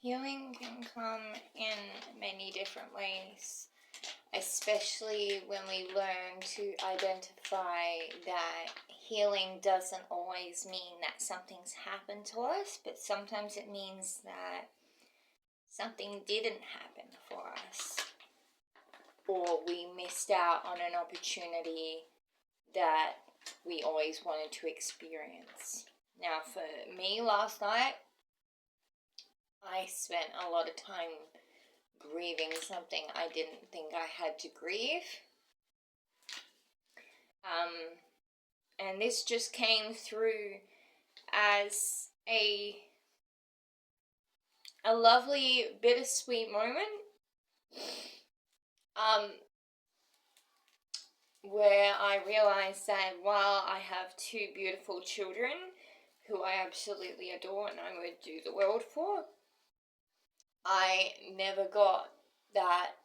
Healing can come in many different ways, especially when we learn to identify that healing doesn't always mean that something's happened to us, but sometimes it means that something didn't happen for us, or we missed out on an opportunity that we always wanted to experience. Now, for me last night, I spent a lot of time grieving something I didn't think I had to grieve. And this just came through as a lovely bittersweet moment, where I realized that while I have two beautiful children who I absolutely adore and I would do the world for, I never got that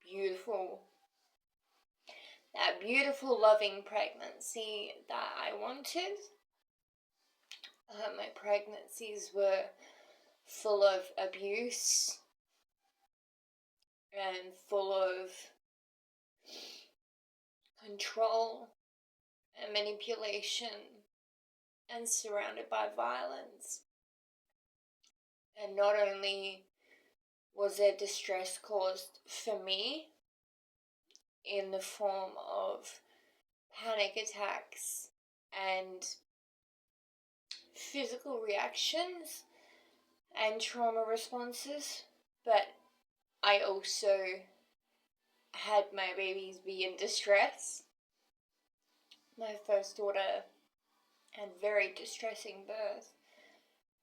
beautiful loving pregnancy that I wanted. My pregnancies were full of abuse and full of control and manipulation and surrounded by violence. And not only was there distress caused for me in the form of panic attacks and physical reactions and trauma responses, but I also had my babies be in distress. My first daughter had very distressing birth,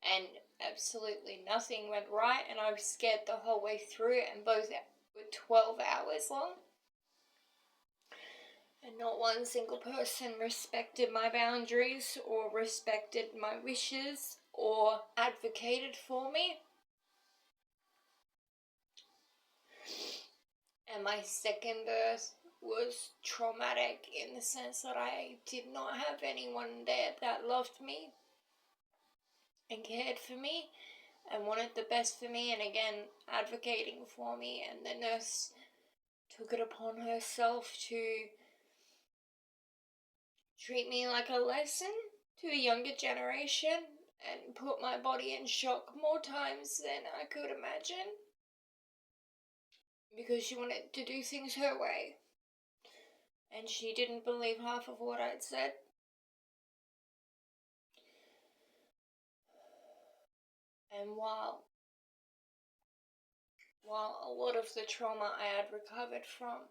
and absolutely nothing went right, and I was scared the whole way through it, and both were 12 hours long. And not one single person respected my boundaries or respected my wishes or advocated for me. And my second birth was traumatic in the sense that I did not have anyone there that loved me and cared for me and wanted the best for me, and again advocating for me. And the nurse took it upon herself to treat me like a lesson to the younger generation and put my body in shock more times than I could imagine, because she wanted to do things her way and she didn't believe half of what I'd said. And while a lot of the trauma I had recovered from,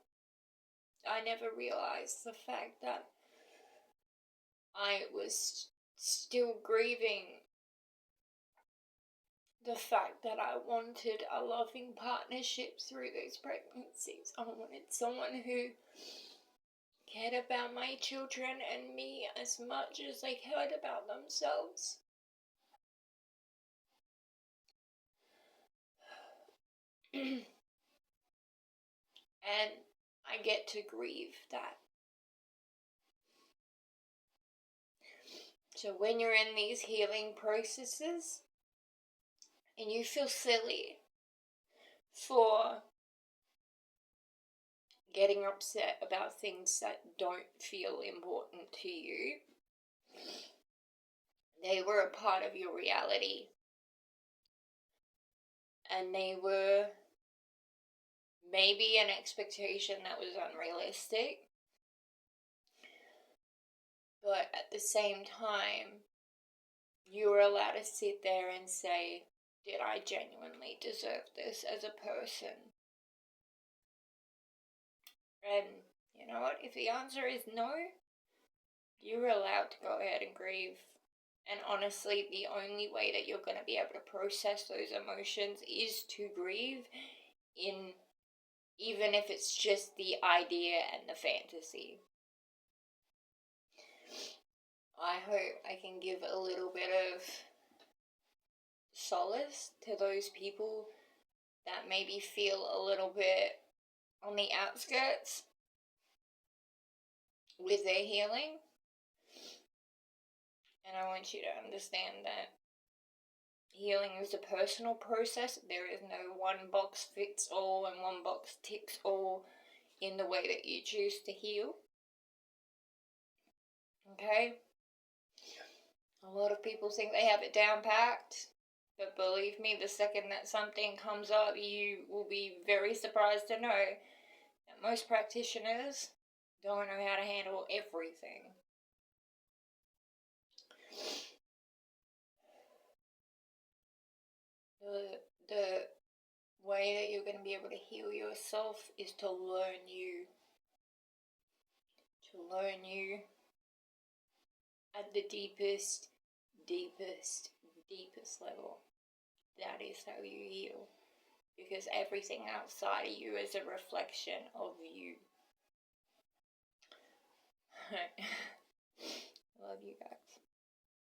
I never realized the fact that I was still grieving the fact that I wanted a loving partnership through those pregnancies. I wanted someone who cared about my children and me as much as they cared about themselves. And I get to grieve that. So when you're in these healing processes and you feel silly for getting upset about things that don't feel important to you, they were a part of your reality. And they were maybe an expectation that was unrealistic. But at the same time, you were allowed to sit there and say, did I genuinely deserve this as a person? And you know what? If the answer is no, you're allowed to go ahead and grieve. And honestly, the only way that you're going to be able to process those emotions is to grieve, even if it's just the idea and the fantasy. I hope I can give a little bit of solace to those people that maybe feel a little bit on the outskirts with their healing. And I want you to understand that healing is a personal process. There is no one box fits all and one box ticks all in the way that you choose to heal. Okay? A lot of people think they have it down packed, but believe me, the second that something comes up, you will be very surprised to know that most practitioners don't know how to handle everything. The way that you're going to be able to heal yourself is to learn you. To learn you at the deepest level. That is how you heal. Because everything outside of you is a reflection of you. Love you guys.